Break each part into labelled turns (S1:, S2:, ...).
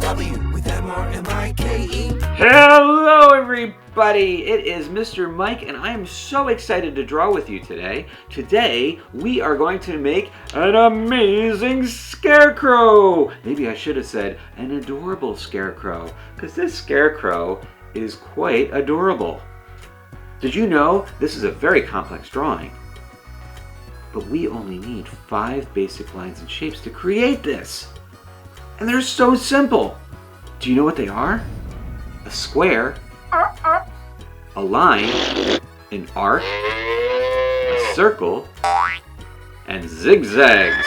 S1: W with MRMIKE.
S2: Hello everybody, it is Mr. Mike and I am so excited to draw with you today. Today we are going to make an amazing scarecrow. Maybe I should have said an adorable scarecrow, because this scarecrow is quite adorable. Did you know this is a very complex drawing? But we only need 5 basic lines and shapes to create this. And they're so simple. Do you know what they are? A square, a line, an arc, a circle, and zigzags.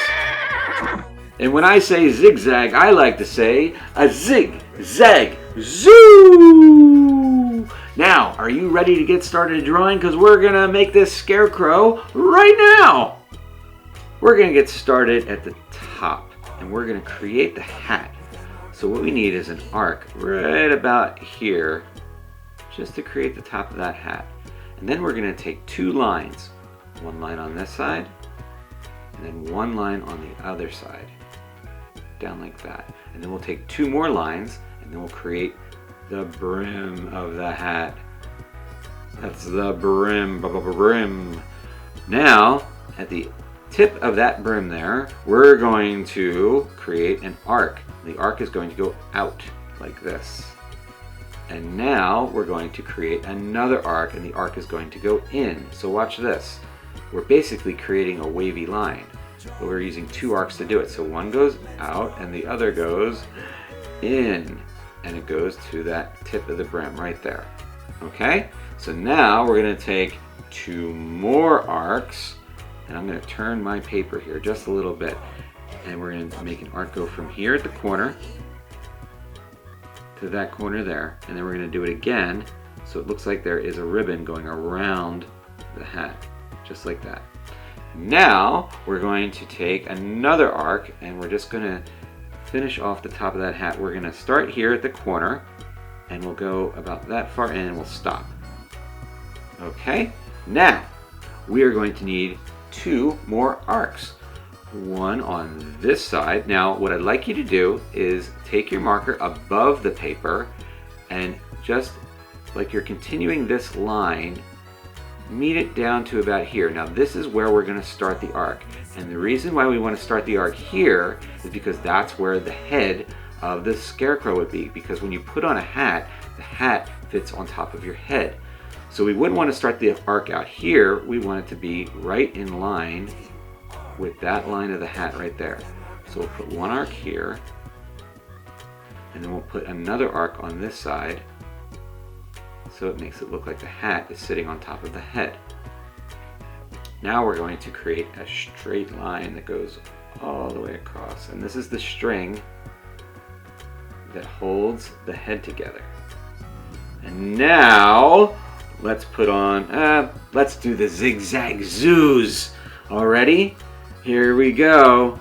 S2: And when I say zigzag, I like to say a zig, zag, zoo! Now, are you ready to get started drawing? Because we're going to make this scarecrow right now. We're going to get started at the top, and we're going to create the hat. So what we need is an arc right about here, just to create the top of that hat. And then we're going to take 2 lines, one line on this side, and then one line on the other side, down like that. And then we'll take 2 more lines, and then we'll create the brim of the hat. That's the brim, brim. Now, at the tip of that brim there, we're going to create an arc. The arc is going to go out like this. And now we're going to create another arc, and the arc is going to go in. So watch this. We're basically creating a wavy line, but we're using 2 arcs to do it. So one goes out and the other goes in, and it goes to that tip of the brim right there. Okay? So now we're going to take 2 more arcs, and I'm going to turn my paper here just a little bit. And we're going to make an arc go from here at the corner to that corner there. And then we're going to do it again, so it looks like there is a ribbon going around the hat, just like that. Now we're going to take another arc, and we're just going to finish off the top of that hat. We're going to start here at the corner, and we'll go about that far in, and we'll stop. Okay? Now, we are going to need 2 more arcs. One on this side. Now what I'd like you to do is take your marker above the paper, and just like you're continuing this line, meet it down to about here. Now this is where we're going to start the arc, and the reason why we want to start the arc here is because that's where the head of the scarecrow would be, because when you put on a hat, the hat fits on top of your head. So we wouldn't want to start the arc out here. We want it to be right in line with that line of the hat right there. So we'll put 1 arc here, and then we'll put another arc on this side, so it makes it look like the hat is sitting on top of the head. Now we're going to create a straight line that goes all the way across, and this is the string that holds the head together. And now let's put on, let's do the zigzag zoos. Already? Here we go.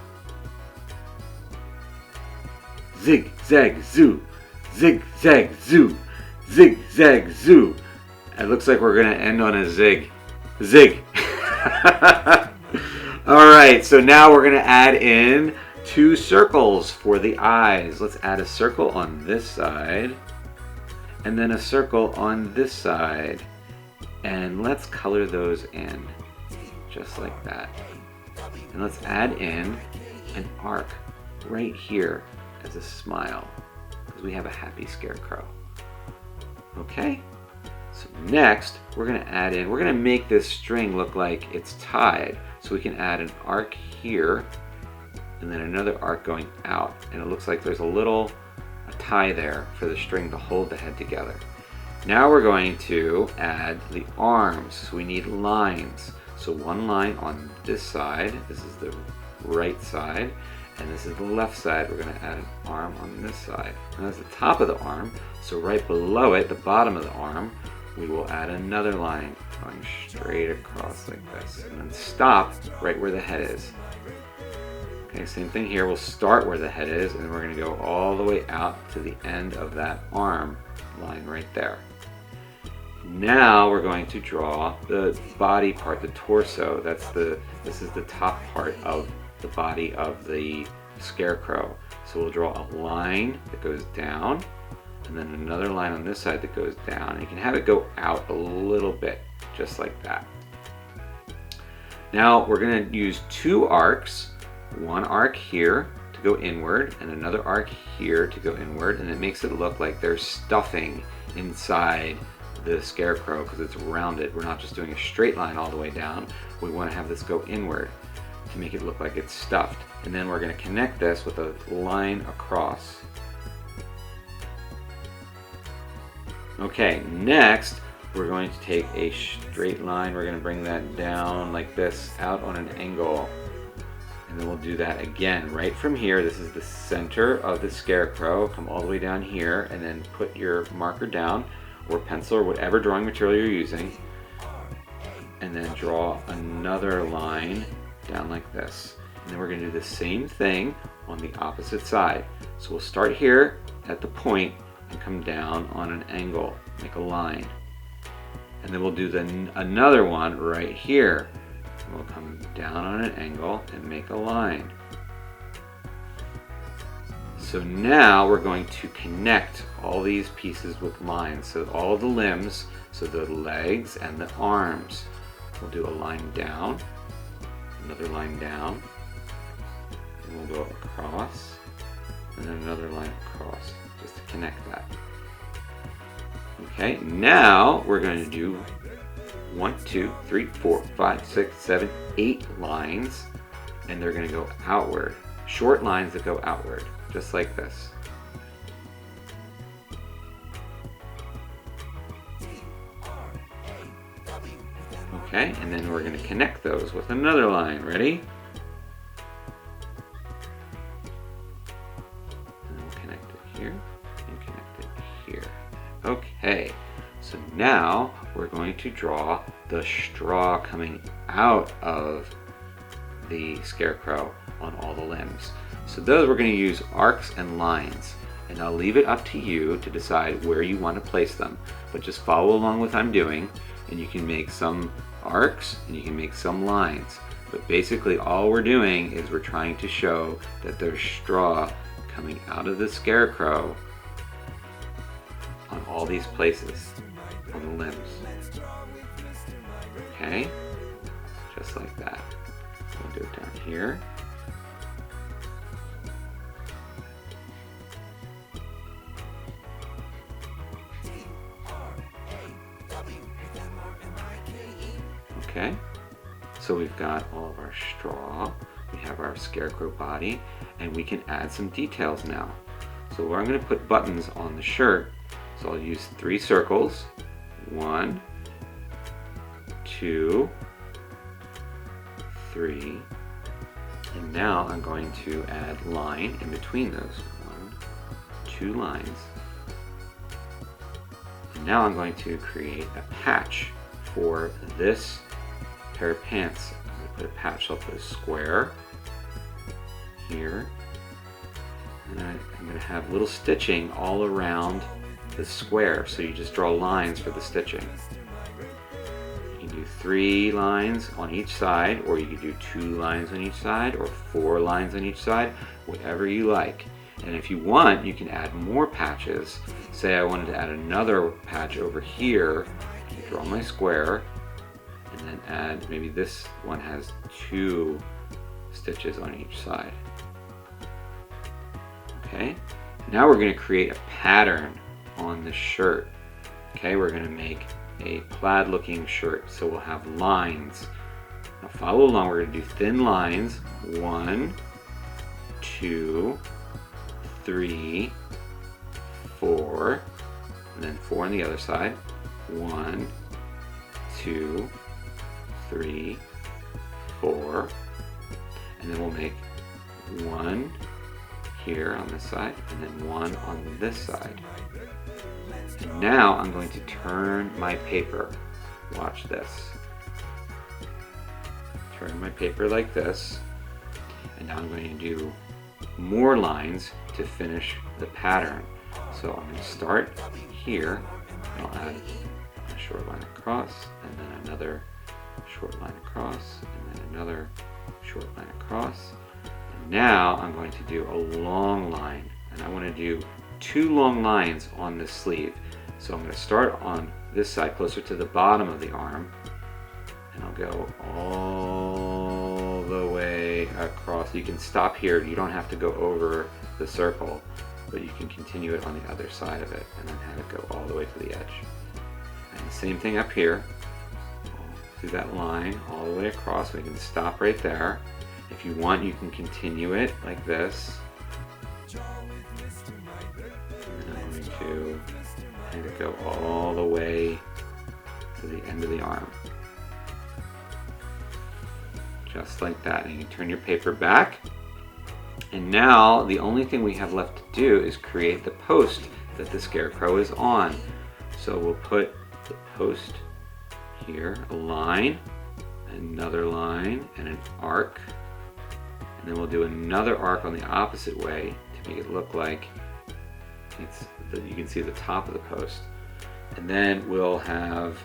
S2: Zig, zag, zoo. Zig, zag, zoo. Zig, zag, zoo. It looks like we're going to end on a zig. Zig. Alright, so now we're going to add in 2 circles for the eyes. Let's add a circle on this side, and then a circle on this side. And let's color those in, just like that. And let's add in an arc right here as a smile, because we have a happy scarecrow. Okay? So next, we're going to add in, we're going to make this string look like it's tied. So we can add an arc here, and then another arc going out. And it looks like there's a tie there for the string to hold the head together. Now we're going to add the arms. So we need lines. So 1 line on this side, this is the right side, and this is the left side. We're going to add an arm on this side. And that's the top of the arm, so right below it, the bottom of the arm, we will add another line going straight across like this, and then stop right where the head is. Okay, same thing here. We'll start where the head is, and then we're going to go all the way out to the end of that arm line right there. Now we're going to draw the body part, the torso. This is the top part of the body of the scarecrow. So we'll draw a line that goes down, and then another line on this side that goes down. And you can have it go out a little bit, just like that. Now we're going to use two arcs, one arc here to go inward and another arc here to go inward, and it makes it look like there's stuffing inside the Scarecrow because it's rounded. We're not just doing a straight line all the way down. We want to have this go inward to make it look like it's stuffed. And then we're going to connect this with a line across. Okay, next we're going to take a straight line. We're going to bring that down like this, out on an angle. And then we'll do that again right from here. This is the center of the Scarecrow. Come all the way down here and then put your marker down, or pencil, or whatever drawing material you're using. And then draw another line down like this. And then we're going to do the same thing on the opposite side. So we'll start here at the point and come down on an angle, make a line. And then we'll do another one right here. We'll come down on an angle and make a line. So now we're going to connect all these pieces with lines. So all of the limbs, so the legs and the arms. We'll do a line down, another line down, and we'll go across, and then another line across, just to connect that. Okay, now we're going to do 1, 2, 3, 4, 5, 6, 7, 8 lines, and they're going to go outward. Short lines that go outward, just like this. Okay, and then we're going to connect those with another line. Ready? And we'll connect it here and connect it here. Okay, so now we're going to draw the straw coming out of the Scarecrow on all the limbs. So those we're going to use arcs and lines, and I'll leave it up to you to decide where you want to place them, but just follow along with what I'm doing, and you can make some arcs and you can make some lines. But basically all we're doing is we're trying to show that there's straw coming out of the Scarecrow on all these places on the limbs. Okay, just like that. We'll do it down here. Okay, so we've got all of our straw, we have our Scarecrow body, and we can add some details now. So I'm going to put buttons on the shirt, so I'll use 3 circles. 1, 2, 3, and now I'm going to add line in between those. 1, 2 lines. And now I'm going to create a patch for this pair of pants. I'm going to put a patch. I'll put a square here, and I'm going to have little stitching all around the square, so you just draw lines for the stitching. You can do 3 lines on each side, or you can do 2 lines on each side, or 4 lines on each side, whatever you like. And if you want, you can add more patches. Say I wanted to add another patch over here, draw my square, and then add, maybe this one has 2 stitches on each side. Okay, now we're going to create a pattern on the shirt. Okay, we're going to make a plaid looking shirt, so we'll have lines. Now follow along, we're going to do thin lines. 1, 2, 3, 4, and then 4 on the other side. 1, 2, 3, 4, and then we'll make 1 here on this side, and then 1 on this side. And now I'm going to turn my paper. Watch this. Turn my paper like this, and now I'm going to do more lines to finish the pattern. So I'm going to start here, and I'll add a short line across, and then another short line across, and then another short line across, Now I'm going to do a long line, and I want to do 2 long lines on this sleeve. So I'm going to start on this side closer to the bottom of the arm, and I'll go all the way across. You can stop here. You don't have to go over the circle, but you can continue it on the other side of it and then have it go all the way to the edge. And the same thing up here. Do that line all the way across. We can stop right there. If you want, you can continue it like this. And I'm going to kind of go all the way to the end of the arm. Just like that. And you can turn your paper back. And now the only thing we have left to do is create the post that the Scarecrow is on. So we'll put the post here, a line, another line, and an arc. And then we'll do another arc on the opposite way to make it look like you can see the top of the post. And then we'll have,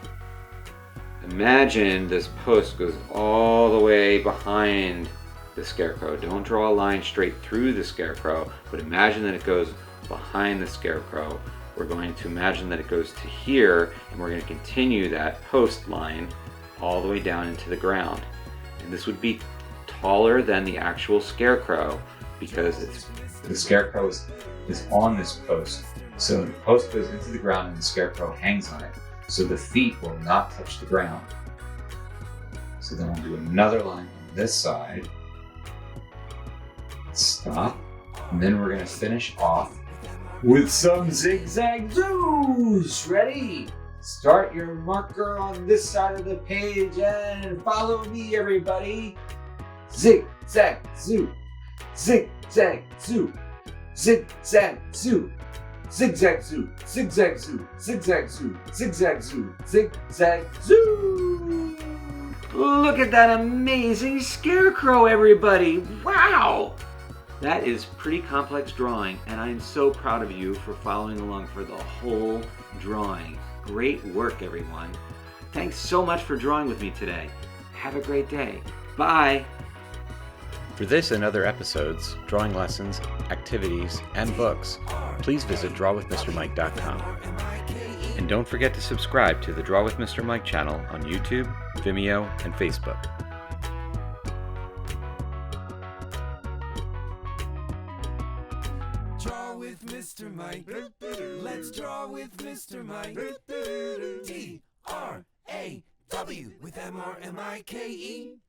S2: imagine this post goes all the way behind the Scarecrow. Don't draw a line straight through the Scarecrow, but imagine that it goes behind the Scarecrow. We're going to imagine that it goes to here, and we're going to continue that post line all the way down into the ground. And this would be taller than the actual Scarecrow because the Scarecrow is on this post. So the post goes into the ground and the Scarecrow hangs on it. So the feet will not touch the ground. So then we'll do another line on this side. Stop. And then we're going to finish off with some zigzag zoos. Ready? Start your marker on this side of the page and follow me, everybody. Zigzag zoo, zigzag zoo, zigzag zoo, zigzag zoo, zigzag zoo, zigzag zoo, zigzag zoo, zigzag zoo. Look at that amazing Scarecrow, everybody. Wow! That is pretty complex drawing, and I'm so proud of you for following along for the whole drawing. Great work, everyone. Thanks so much for drawing with me today. Have a great day. Bye.
S3: For this and other episodes, drawing lessons, activities, and books, please visit drawwithmrmike.com. And don't forget to subscribe to the Draw with Mr. Mike channel on YouTube, Vimeo, and Facebook.
S1: Draw with Mr. Mike. Let's draw with Mr. Mike. Draw with Mrmike.